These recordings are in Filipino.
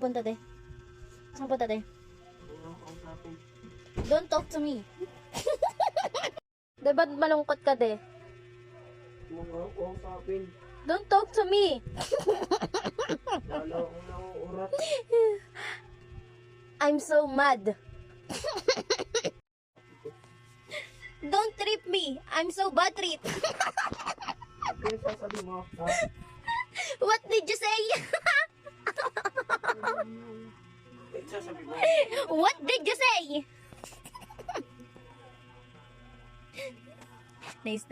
ka punta, te? Saan punta, te? Don't talk to me. De, ba't malungkot ka, te? Don't talk to me. I'm so mad. Don't trip me. I'm so bad trip. What did you say? What did you say? Nice.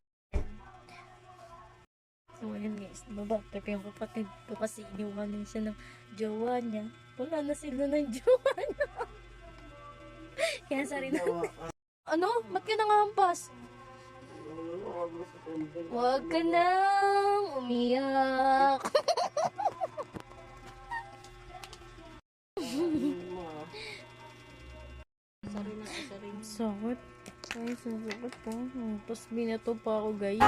So, ayun guys, nababatter ko yung kapatid ko kasi iniwanan siya ng jowa niya. Wala na sila ng jowa niya. Kaya sa rin ano? Ba't ka nangampas? Huwag ka nang umiyak. Sakit. Ay, sasakit po. Tapos binato pa ako, guys.